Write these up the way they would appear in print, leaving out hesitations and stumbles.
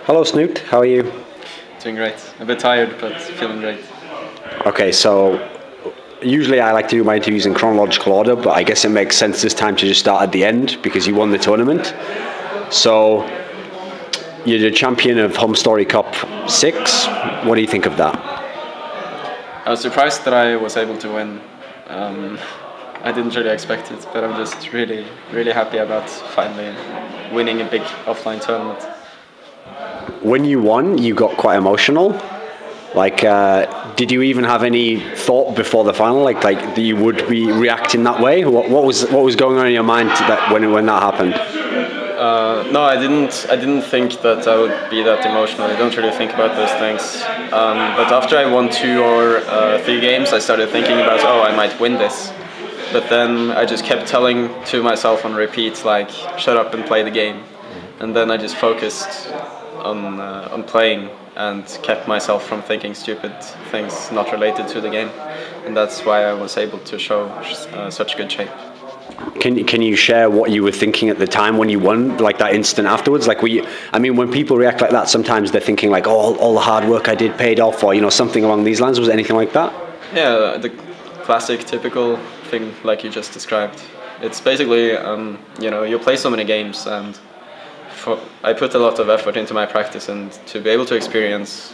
Hello Snute, how are you? Doing great. A bit tired, but feeling great. Okay, so usually I like to do my interviews in chronological order, but I guess it makes sense this time to just start at the end because you won the tournament. So you're the champion of HomeStory Cup VI. What do you think of that? I was surprised that I was able to win. I didn't really expect it, but I'm just really, really happy about finally winning a big offline tournament. When you won, you got quite emotional. Like, did you even have any thought before the final, like that you would be reacting that way? What was going on in your mind when that happened? No, I didn't think that I would be that emotional. I don't really think about those things. But after I won 2 or 3 games, I started thinking about, oh, I might win this. But then I just kept telling to myself on repeat, like, shut up and play the game. And then I just focused on playing and kept myself from thinking stupid things not related to the game. And that's why I was able to show such good shape. Can you share what you were thinking at the time when you won, like that instant afterwards? Like, when people react like that, sometimes they're thinking like, oh, all the hard work I did paid off, or something along these lines. Was it anything like that? Yeah, the classic, typical thing like you just described. It's basically, you play so many games, and I put a lot of effort into my practice, and to be able to experience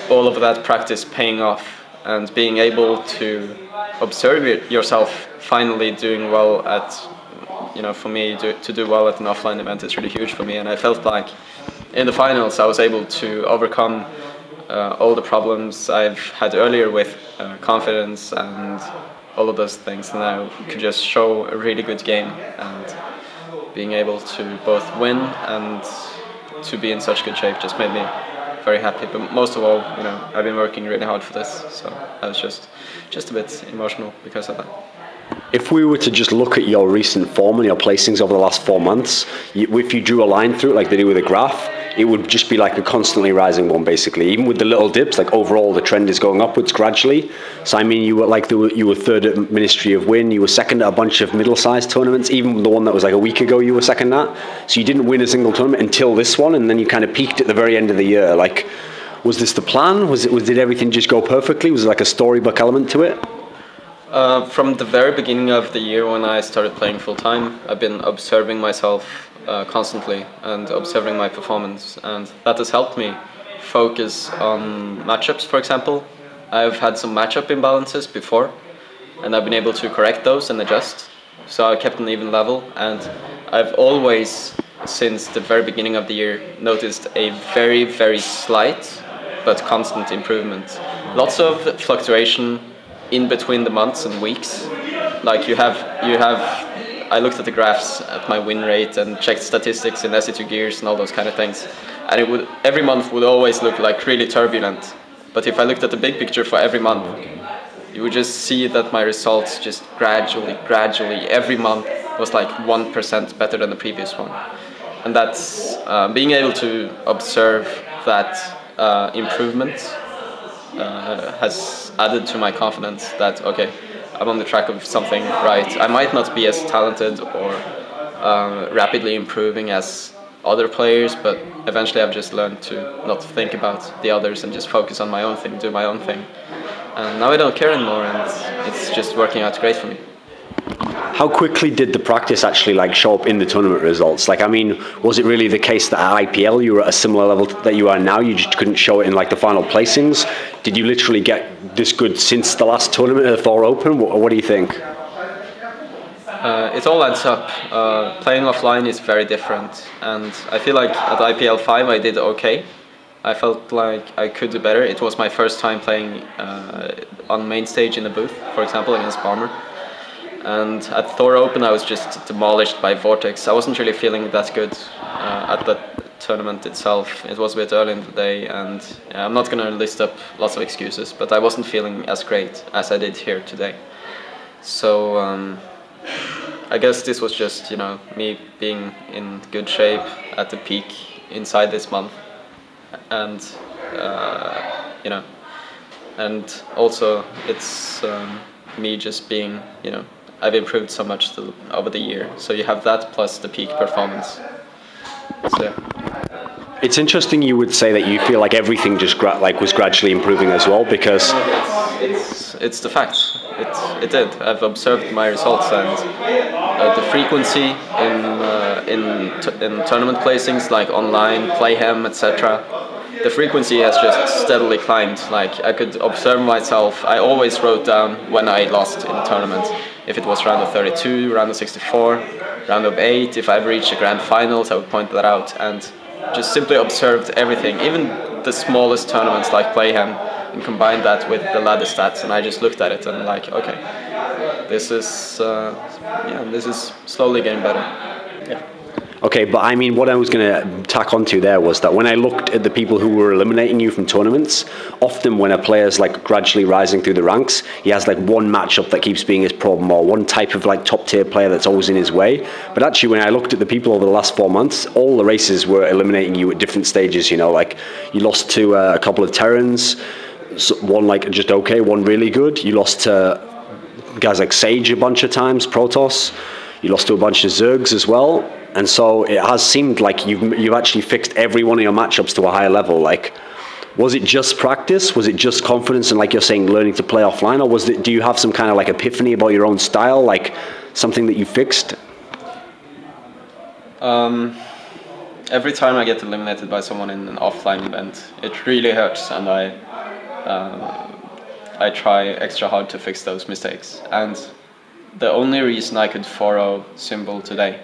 all of that practice paying off and being able to observe yourself finally doing well at, for me, to do well at an offline event is really huge for me. And I felt like in the finals I was able to overcome all the problems I've had earlier with confidence and all of those things, and I could just show a really good game, and being able to both win and to be in such good shape just made me very happy. But most of all, I've been working really hard for this, so I was just a bit emotional because of that. If we were to just look at your recent form and your placings over the last 4 months, if you drew a line through it like they do with a graph, it would just be like a constantly rising one, basically. Even with the little dips, like overall the trend is going upwards gradually. So you were you were third at Ministry of Win, you were second at a bunch of middle-sized tournaments, even the one that was like a week ago you were second at. So you didn't win a single tournament until this one, and then you kind of peaked at the very end of the year. Like, was this the plan? Did everything just go perfectly? Was there like a storybook element to it? From the very beginning of the year when I started playing full-time, I've been observing myself constantly and observing my performance, and that has helped me focus on matchups, for example. I've had some matchup imbalances before, and I've been able to correct those and adjust. So I kept an even level, and I've always, since the very beginning of the year, noticed a very, very slight but constant improvement. Lots of fluctuation in between the months and weeks. Like I looked at the graphs at my win rate and checked statistics in SE2 gears and all those kind of things, and every month would always look like really turbulent. But if I looked at the big picture for every month, you would just see that my results just gradually, every month was like 1% better than the previous one. And that's being able to observe that improvement has added to my confidence that, okay, I'm on the track of something right. I might not be as talented or rapidly improving as other players, but eventually I've just learned to not think about the others and just focus on my own thing, do my own thing. And now I don't care anymore, and it's just working out great for me. How quickly did the practice actually show up in the tournament results? Was it really the case that at IPL you were at a similar level that you are now, you just couldn't show it in the final placings? Did you literally get this good since the last tournament at the Thor Open? What do you think? It all adds up. Playing offline is very different, and I feel like at IPL 5 I did okay. I felt like I could do better. It was my first time playing on main stage in the booth, for example, against Bomber. And at Thor Open I was just demolished by Vortex. I wasn't really feeling that good at that tournament itself. It was a bit early in the day, and I'm not going to list up lots of excuses, but I wasn't feeling as great as I did here today. So I guess this was just me being in good shape at the peak inside this month, and and also it's me just being I've improved so much over the year, so you have that plus the peak performance. So. It's interesting you would say that you feel like everything just was gradually improving as well, because it's the fact. It did. I've observed my results, and the frequency in tournament placings like online, Playhem, etc. The frequency has just steadily climbed. Like, I could observe myself. I always wrote down when I lost in the tournament. If it was round of 32, round of 64, round of 8, if I ever reached the grand finals, I would point that out, and just simply observed everything, even the smallest tournaments like Playhem, and combined that with the ladder stats, and I just looked at it and like, okay, this is slowly getting better. Yeah. Okay, but I mean, what I was going to tack onto there was that when I looked at the people who were eliminating you from tournaments, often when a player's like gradually rising through the ranks, he has like one matchup that keeps being his problem, or one type of like top tier player that's always in his way. But actually, when I looked at the people over the last 4 months, all the races were eliminating you at different stages. You know, like you lost to a couple of Terrans, one like just okay, one really good. You lost to guys like Sage a bunch of times, Protoss. You lost to a bunch of Zergs as well. And so it has seemed like you've actually fixed every one of your matchups to a higher level. Like, was it just practice? Was it just confidence and, like you're saying, learning to play offline? Or do you have some kind of like epiphany about your own style, like something that you fixed? Every time I get eliminated by someone in an offline event, it really hurts, and I try extra hard to fix those mistakes. And the only reason I could 4-0 Symbol today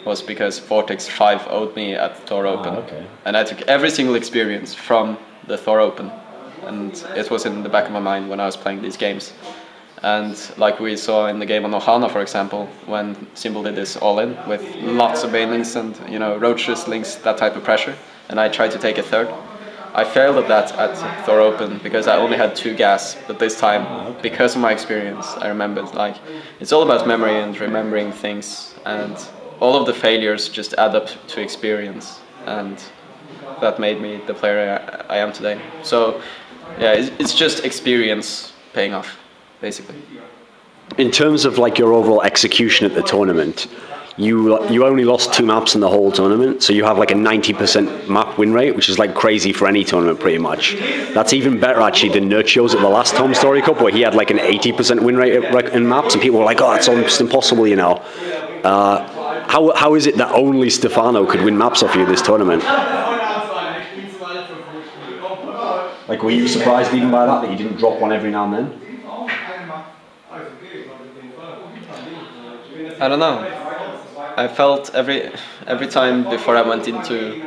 was because Vortex 5 owed me at Thor Open. Okay. And I took every single experience from the Thor Open, and it was in the back of my mind when I was playing these games. And like we saw in the game on Ohana, for example, when Symbol did this all-in with lots of banelings and, you know, roaches, links, that type of pressure, and I tried to take a third. I failed at that at Thor Open because I only had 2 gas, but this time, because of my experience, I remembered, like, it's all about memory and remembering things, and all of the failures just add up to experience, and that made me the player I am today. So, yeah, it's just experience paying off, basically. In terms of like your overall execution at the tournament, you only lost 2 maps in the whole tournament, so you have like a 90% map win rate, which is like crazy for any tournament pretty much. That's even better actually than Nurchio's at the last HomeStory Cup, where he had like an 80% win rate in maps, and people were like, oh, it's almost impossible, you know. How is it that only Stefano could win maps off you this tournament? Like, were you surprised even by that you didn't drop one every now and then? I don't know. I felt every time before I went into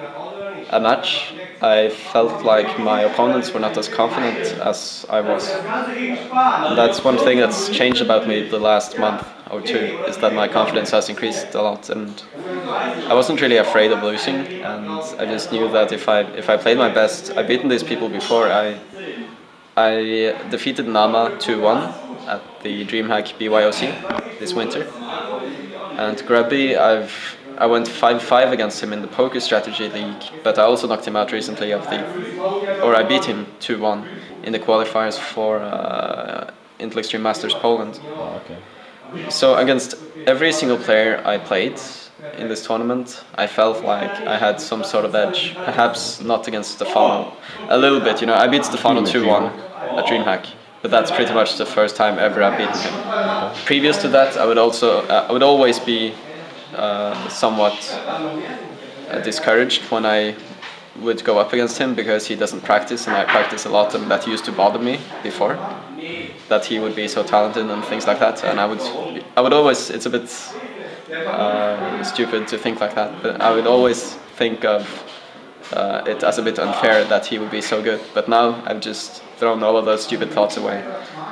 a match, I felt like my opponents were not as confident as I was. And that's one thing that's changed about me the last month or 2, is that my confidence has increased a lot, and I wasn't really afraid of losing, and I just knew that if I played my best, I've beaten these people before. I defeated Nama 2-1 at the DreamHack BYOC this winter, and Grubby, I went 5-5 against him in the Poker Strategy League, but I also knocked him out recently I beat him 2-1 in the qualifiers for Intel Extreme Masters Poland. Oh, okay. So against every single player I played in this tournament, I felt like I had some sort of edge. Perhaps not against Stefano, a little bit. You know, I beat Stefano 2-1 at DreamHack, but that's pretty much the first time ever I've beaten him. Previous to that, I would always be somewhat discouraged when I would go up against him, because he doesn't practice and I practice a lot, and that used to bother me before, that he would be so talented and things like that. And I would always, it's a bit stupid to think like that, but I would always think of it as a bit unfair that he would be so good. But now I've just thrown all of those stupid thoughts away,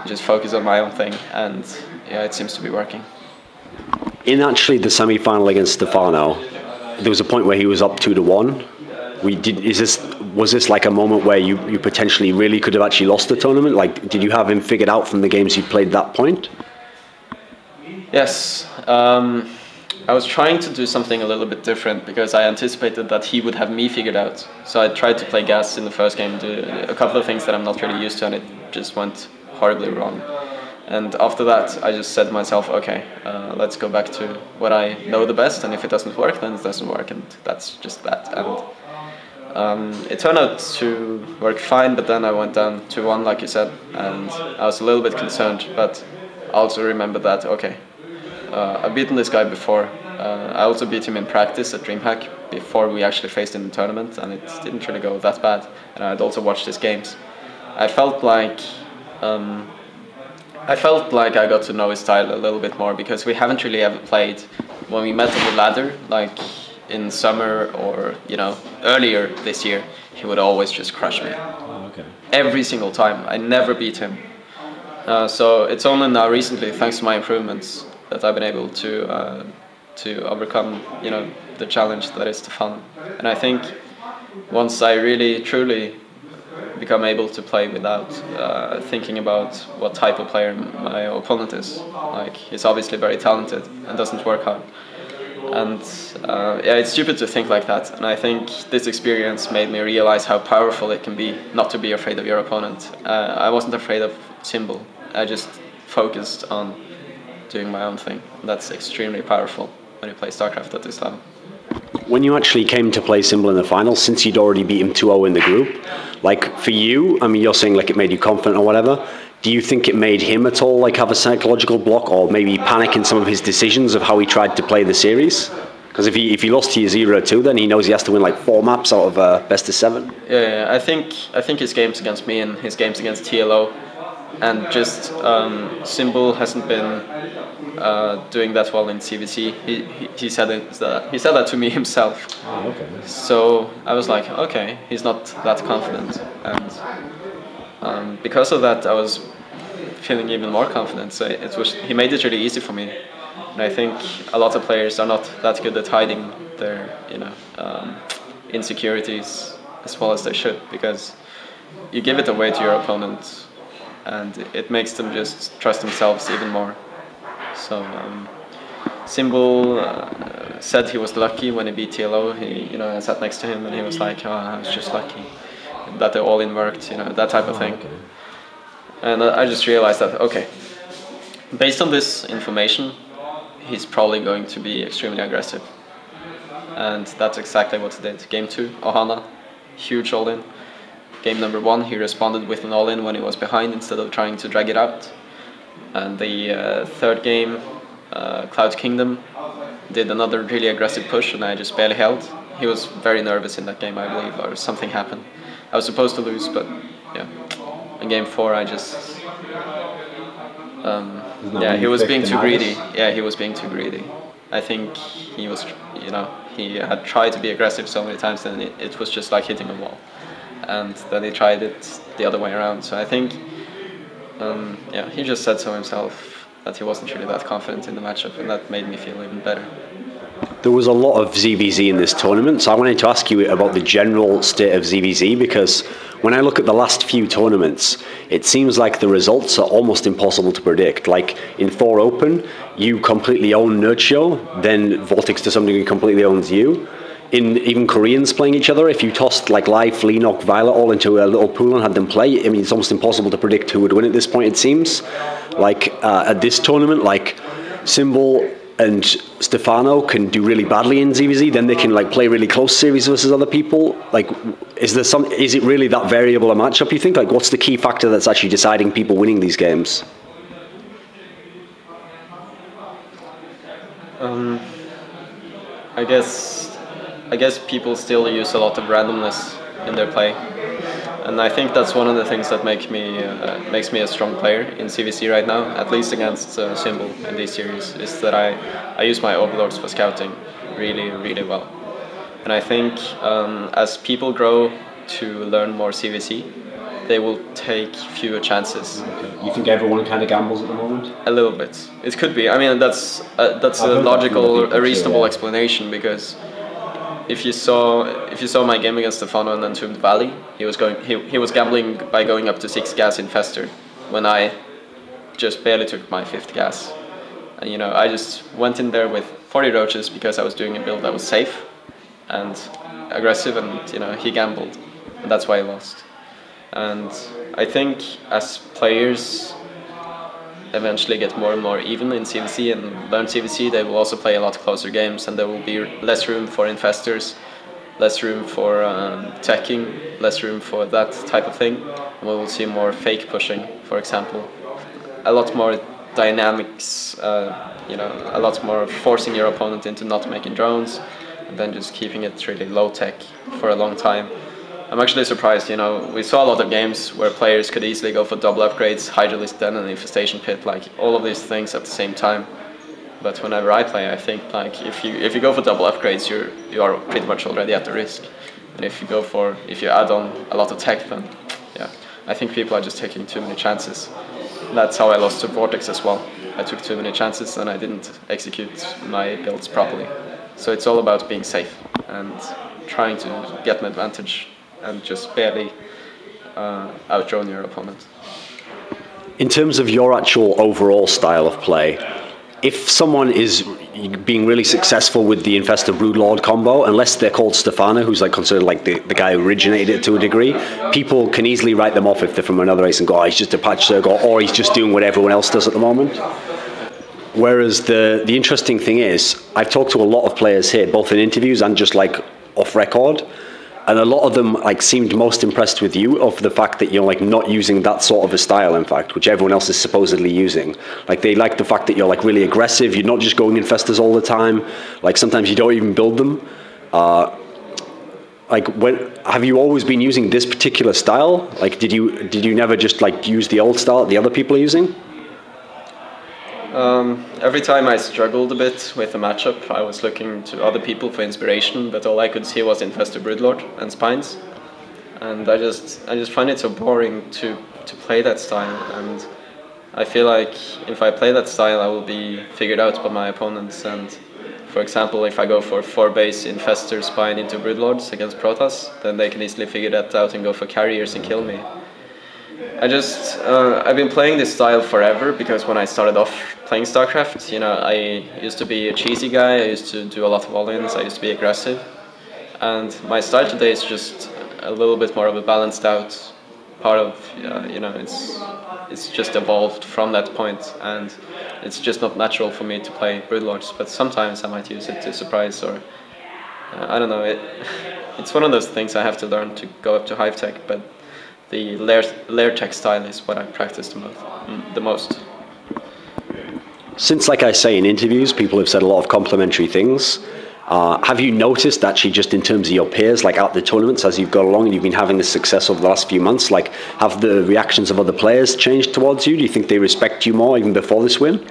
just focus on my own thing, and yeah, it seems to be working. In actually the semi-final against Stefano, there was a point where he was up 2-1. Was this like a moment where you potentially really could have actually lost the tournament? Like, did you have him figured out from the games you played at that point? Yes. I was trying to do something a little bit different, because I anticipated that he would have me figured out. So I tried to play gas in the first game, do a couple of things that I'm not really used to, and it just went horribly wrong. And after that, I just said to myself, okay, let's go back to what I know the best, and if it doesn't work, then it doesn't work, and that's just that. And It turned out to work fine, but then I went down 2-1, like you said, and I was a little bit concerned. But I also remember that, okay, I've beaten this guy before. I also beat him in practice at DreamHack before we actually faced in the tournament, and it didn't really go that bad. And I'd also watched his games. I felt like I got to know his style a little bit more, because we haven't really ever played when we met on the ladder, like in summer or earlier this year. He would always just crush me. Oh, okay. Every single time. I never beat him. So it's only now recently, thanks to my improvements, that I've been able to overcome the challenge that is Stefan. And I think once I really truly become able to play without thinking about what type of player my opponent is, like he's obviously very talented and doesn't work hard, and it's stupid to think like that. And I think this experience made me realize how powerful it can be not to be afraid of your opponent. I wasn't afraid of Symbol. I just focused on doing my own thing. That's extremely powerful when you play StarCraft at this level. When you actually came to play Symbol in the final, since you'd already beat him 2-0 in the group, like for you, I mean, you're saying like it made you confident or whatever. Do you think it made him at all like have a psychological block, or maybe panic in some of his decisions of how he tried to play the series? Because if he lost to you 0-2, then he knows he has to win like 4 maps out of best of 7. Yeah, I think his games against me and his games against TLO, and just Symbol hasn't been doing that well in CVC. He said that to me himself. Oh, okay. So I was like, okay, he's not that confident, and because of that, I was feeling even more confident. So he made it really easy for me, and I think a lot of players are not that good at hiding their insecurities as well as they should, because you give it away to your opponent, and it makes them just trust themselves even more. So Symbol said he was lucky when he beat TLO. I sat next to him and he was like, "Oh, I was just lucky that the all-in worked," that type of thing. Okay. And I just realized that, okay, based on this information, he's probably going to be extremely aggressive, and that's exactly what he did. Game 2, Ohana, huge all-in. Game number 1, he responded with an all-in when he was behind instead of trying to drag it out. And the third game, Cloud Kingdom, did another really aggressive push, and I just barely held. He was very nervous in that game, I believe, or something happened. I was supposed to lose, but yeah. In game 4, I just he was being too greedy. Yeah, he was being too greedy. I think he was, he had tried to be aggressive so many times, and it was just like hitting a wall. And then he tried it the other way around. So I think, he just said so himself, that he wasn't really that confident in the matchup, and that made me feel even better. There was a lot of ZVZ in this tournament, so I wanted to ask you about the general state of ZVZ, because when I look at the last few tournaments, it seems like the results are almost impossible to predict. Like in Thor Open, you completely own Nerdshell, then Vortex to some degree completely owns you. In even Koreans playing each other, if you tossed like Live, Fleenock, Violet all into a little pool and had them play, I mean, it's almost impossible to predict who would win at this point, it seems. Like at this tournament, like Symbol and Stefano can do really badly in ZVZ, then they can like play really close series versus other people. Like, is it really that variable a matchup, you think? Like, what's the key factor that's actually deciding people winning these games? I guess people still use a lot of randomness in their play, and I think that's one of the things that makes me a strong player in CVC right now, at least against Symbol in these series, is that I use my overlords for scouting really, really well. And I think as people grow to learn more CVC, they will take fewer chances. Okay. You think everyone kind of gambles at the moment? A little bit. It could be. I mean, that's a logical, a reasonable explanation, because if you saw my game against Stefano and Entombed Valley, he was gambling by going up to 6 gas in Fester, when I just barely took my 5th gas. And I just went in there with 40 roaches because I was doing a build that was safe and aggressive, and he gambled, and that's why he lost. And I think as players eventually get more and more even in CVC and learn CVC, they will also play a lot closer games, and there will be less room for infestors less room for teching, less room for that type of thing. And we will see more fake pushing, for example. A lot more dynamics, a lot more forcing your opponent into not making drones, and then just keeping it really low tech for a long time. I'm actually surprised, we saw a lot of games where players could easily go for double upgrades, Hydralisk Den and Infestation Pit, like all of these things at the same time. But whenever I play, I think like if you go for double upgrades, you are pretty much already at the risk. And if you add on a lot of tech, then yeah, I think people are just taking too many chances. That's how I lost to Vortex as well. I took too many chances and I didn't execute my builds properly. So it's all about being safe and trying to get an advantage and just barely outdrawn your opponent. In terms of your actual overall style of play, if someone is being really successful with the Infestor Broodlord combo, unless they're called Stefano, who's like considered like the guy who originated it to a degree, people can easily write them off if they're from another race and go, oh, he's just a patch circle, or he's just doing what everyone else does at the moment. Whereas the interesting thing is, I've talked to a lot of players here, both in interviews and just like off record, and a lot of them like seemed most impressed with you of the fact that you're like not using that sort of a style, in fact, which everyone else is supposedly using. Like they like the fact that you're like really aggressive, you're not just going Infestors all the time, like sometimes you don't even build them. Have you always been using this particular style? Like did you never just like use the old style that the other people are using? Every time I struggled a bit with a matchup, I was looking to other people for inspiration, but all I could see was Infestor Broodlord and Spines. And I just find it so boring to play that style, and I feel like if I play that style I will be figured out by my opponents. And for example, if I go for 4-base Infestor Spine into Broodlords against Protoss, then they can easily figure that out and go for carriers and kill me. I've been playing this style forever, because when I started off playing StarCraft, I used to be a cheesy guy, I used to do a lot of all-ins, I used to be aggressive. And my style today is just a little bit more of a balanced out part of, it's just evolved from that point, and it's just not natural for me to play Broodlords, but sometimes I might use it to surprise, or I don't know, it's one of those things I have to learn to go up to Hive Tech, but the layer tech style is what I practice the most. Since, like I say, in interviews, people have said a lot of complimentary things. Have you noticed actually just in terms of your peers, like at the tournaments as you've got along and you've been having this success over the last few months, like have the reactions of other players changed towards you? Do you think they respect you more even before this win?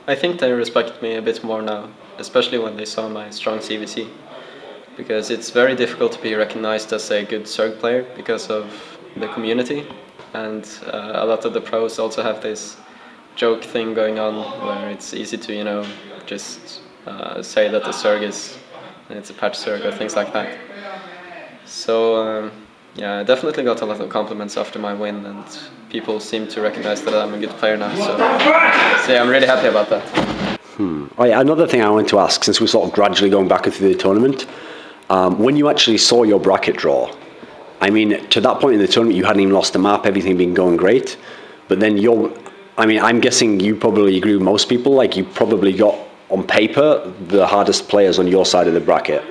I think they respect me a bit more now, especially when they saw my strong CVC. Because it's very difficult to be recognized as a good Zerg player because of the community, and a lot of the pros also have this joke thing going on where it's easy to just say that the Zerg it's a patch Zerg or things like that. So yeah, I definitely got a lot of compliments after my win, and people seem to recognize that I'm a good player now, so yeah, I'm really happy about that. Oh yeah, another thing I wanted to ask, since we're sort of gradually going back through the tournament, when you actually saw your bracket draw, I mean, to that point in the tournament, you hadn't even lost the map, everything been going great. But then I'm guessing you probably agree with most people, like you probably got, on paper, the hardest players on your side of the bracket.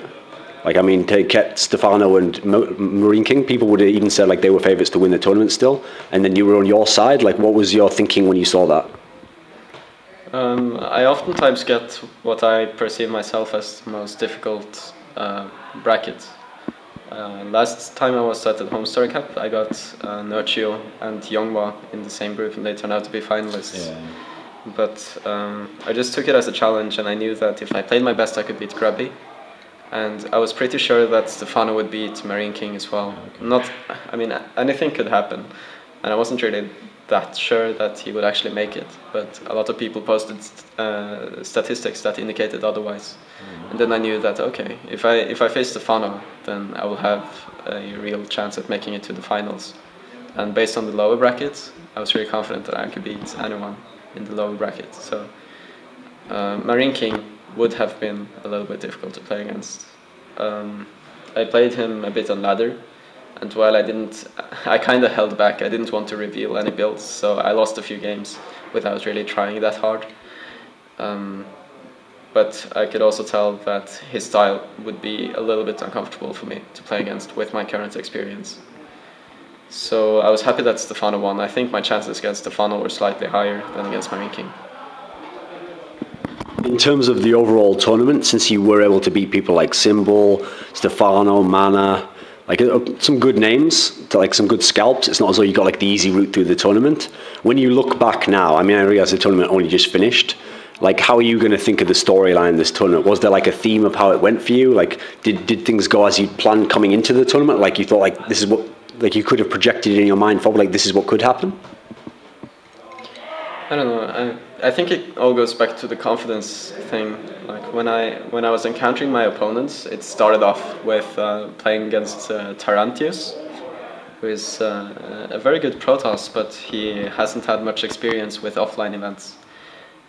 Like, I mean, to get Stefano and Marine King, people would have even said like they were favourites to win the tournament still. And then you were on your side. Like, what was your thinking when you saw that? I oftentimes get what I perceive myself as the most difficult bracket. Last time I was at the HomeStory Cup, I got Nurchio and Yonghwa in the same group, and they turned out to be finalists. Yeah. But I just took it as a challenge, and I knew that if I played my best, I could beat Grubby. And I was pretty sure that Stefano would beat Marine King as well. Anything could happen, and I wasn't really that sure that he would actually make it. But a lot of people posted statistics that indicated otherwise. And then I knew that, okay, if I face Stefano, then I will have a real chance at making it to the finals. And based on the lower brackets, I was really confident that I could beat anyone in the lower bracket. So Marine King would have been a little bit difficult to play against. I played him a bit on ladder, and while I kind of held back. I didn't want to reveal any builds, so I lost a few games without really trying that hard. but I could also tell that his style would be a little bit uncomfortable for me to play against with my current experience. So I was happy that Stefano won. I think my chances against Stefano were slightly higher than against Marine King. In terms of the overall tournament, since you were able to beat people like Symbol, Stefano, Mana, like some good names, like some good scalps, it's not as though you got like the easy route through the tournament. When you look back now, I mean, I realize the tournament only just finished. Like, how are you going to think of the storyline this tournament? Was there like a theme of how it went for you? Like, did things go as you planned coming into the tournament? Like, you thought like this is what, like you could have projected in your mind for like this is what could happen? I don't know. I think it all goes back to the confidence thing. Like when I was encountering my opponents, it started off with playing against Tarantius, who is a very good Protoss, but he hasn't had much experience with offline events.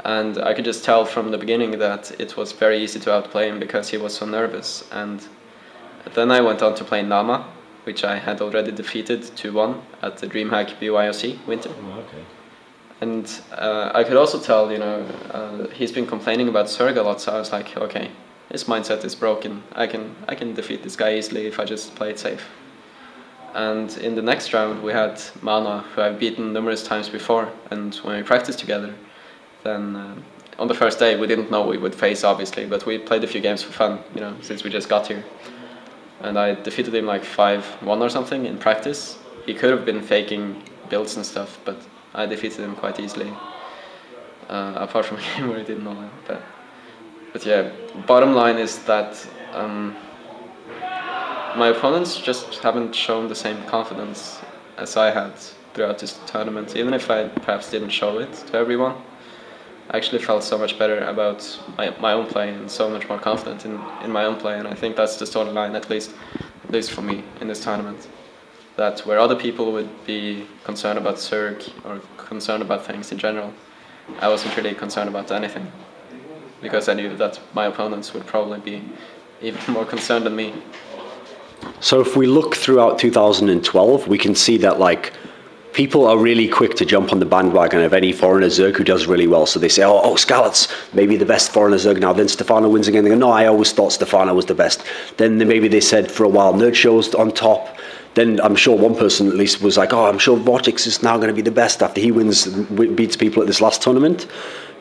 And I could just tell from the beginning that it was very easy to outplay him because he was so nervous. And then I went on to play Nama, which I had already defeated 2-1 at the DreamHack BYOC winter. Oh, okay. And I could also tell, he's been complaining about Zerg a lot, so I was like, okay, his mindset is broken. I can defeat this guy easily if I just play it safe. And in the next round we had Mana, who I've beaten numerous times before, and when we practiced together, then on the first day we didn't know we would face, obviously, but we played a few games for fun, since we just got here. And I defeated him like 5-1 or something in practice. He could have been faking builds and stuff, but I defeated him quite easily, apart from a game where he didn't know that. But yeah, bottom line is that my opponents just haven't shown the same confidence as I had throughout this tournament. Even if I perhaps didn't show it to everyone, I actually felt so much better about my own play and so much more confident in my own play. And I think that's the storyline, at least for me in this tournament. That where other people would be concerned about Zerg or concerned about things in general, I wasn't really concerned about anything, because I knew that my opponents would probably be even more concerned than me. So if we look throughout 2012, we can see that like people are really quick to jump on the bandwagon of any foreigner Zerg who does really well. So they say, oh Scarlet's maybe the best foreigner Zerg now. Then Stefano wins again. They go, no, I always thought Stefano was the best. Then maybe they said for a while Nerdshow's on top. Then I'm sure one person at least was like, oh, I'm sure Vortex is now going to be the best after he beats people at this last tournament.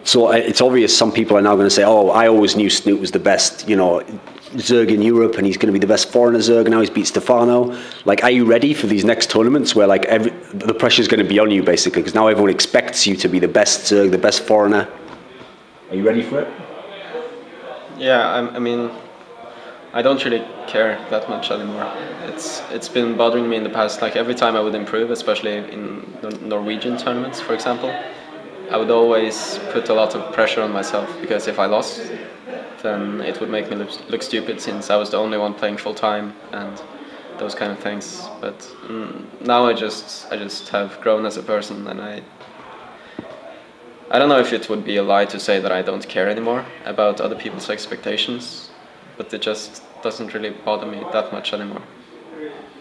So it's obvious some people are now going to say, oh, I always knew Snute was the best, Zerg in Europe, and he's going to be the best foreigner Zerg, and now he's beat Stefano. Like, are you ready for these next tournaments where like the pressure's going to be on you basically, because now everyone expects you to be the best Zerg, the best foreigner? Are you ready for it? Yeah, I mean, I don't really care that much anymore. It's been bothering me in the past. Like every time I would improve, especially in the Norwegian tournaments, for example, I would always put a lot of pressure on myself, because if I lost, then it would make me look stupid, since I was the only one playing full time and those kind of things. But now I just have grown as a person, and I don't know if it would be a lie to say that I don't care anymore about other people's expectations, but it just doesn't really bother me that much anymore.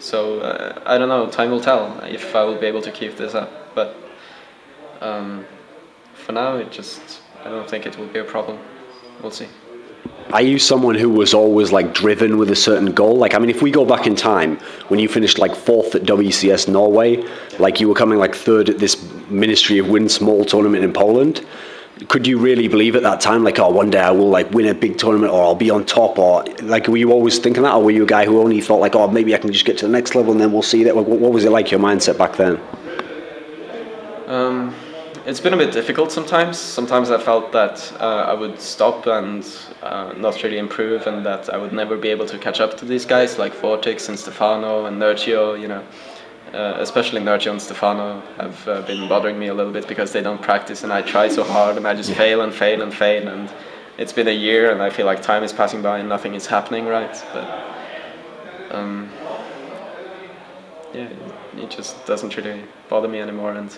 So I don't know, time will tell if I will be able to keep this up, but for now I don't think it will be a problem. We'll see. Are you someone who was always like driven with a certain goal? Like, I mean, if we go back in time, when you finished like 4th at WCS Norway, like you were coming like 3rd at this Ministry of Wind small tournament in Poland, could you really believe at that time, like, oh, one day I will like win a big tournament, or I'll be on top, or like, were you always thinking that, or were you a guy who only thought like, oh, maybe I can just get to the next level and then we'll see that? Like, what was it like, your mindset back then? It's been a bit difficult sometimes. Sometimes I felt that I would stop and not really improve, and that I would never be able to catch up to these guys like Vortex and Stefano and Nerdshio, especially Nerdshio and Stefano have been bothering me a little bit, because they don't practice and I try so hard and I just fail and fail and fail, and it's been a year and I feel like time is passing by and nothing is happening right. But yeah, it just doesn't really bother me anymore. And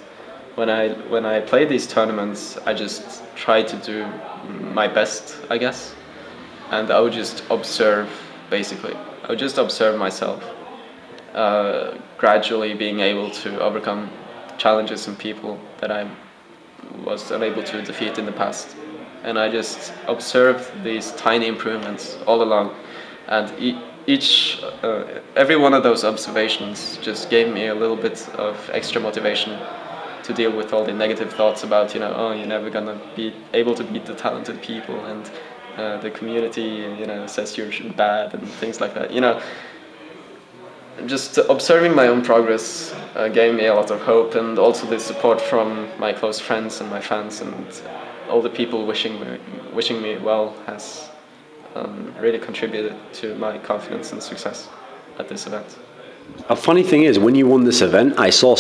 when I play these tournaments, I just try to do my best, I guess, and I would just observe, basically. I would just observe myself, gradually being able to overcome challenges and people that I was unable to defeat in the past. and I just observed these tiny improvements all along, and every one of those observations just gave me a little bit of extra motivation to deal with all the negative thoughts about, oh, you're never gonna be able to beat the talented people, and the community, says you're bad and things like that. Just observing my own progress gave me a lot of hope, and also the support from my close friends and my fans and all the people wishing me well has really contributed to my confidence and success at this event. A funny thing is, when you won this event, I saw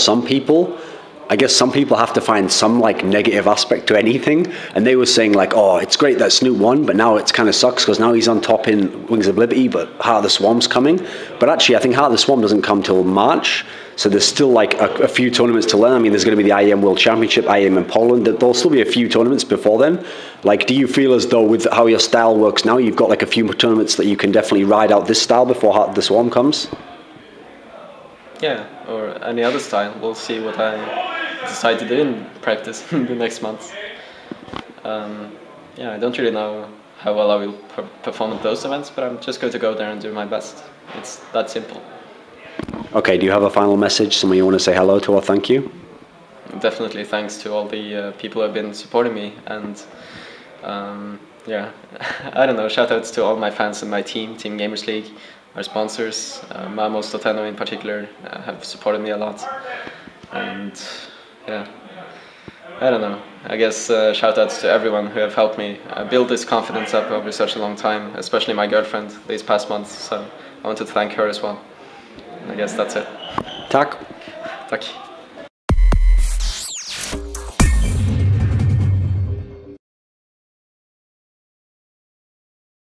I guess some people have to find some like negative aspect to anything, and they were saying like, oh, it's great that Snute won, but now it kind of sucks because now he's on top in Wings of Liberty, but Heart of the Swarm's coming. But actually, I think Heart of the Swarm doesn't come till March, so there's still like a few tournaments to learn. I mean, there's going to be the IEM World Championship, IEM in Poland. There'll still be a few tournaments before then. Like, do you feel as though with how your style works now, you've got like a few more tournaments that you can definitely ride out this style before Heart of the Swarm comes? Yeah, or any other style. We'll see what I decide to do in practice the next month. Yeah, I don't really know how well I will perform at those events, but I'm just going to go there and do my best. It's that simple. Okay, do you have a final message, someone you want to say hello to or thank you? Definitely thanks to all the people who have been supporting me, and yeah, I don't know, shoutouts to all my fans and my team Gamers League, our sponsors, Mamo Stoteno in particular, have supported me a lot, and yeah, I don't know, I guess shoutouts to everyone who have helped me build this confidence up over such a long time, especially my girlfriend these past months, so I wanted to thank her as well. I guess that's it. Tack. Tack.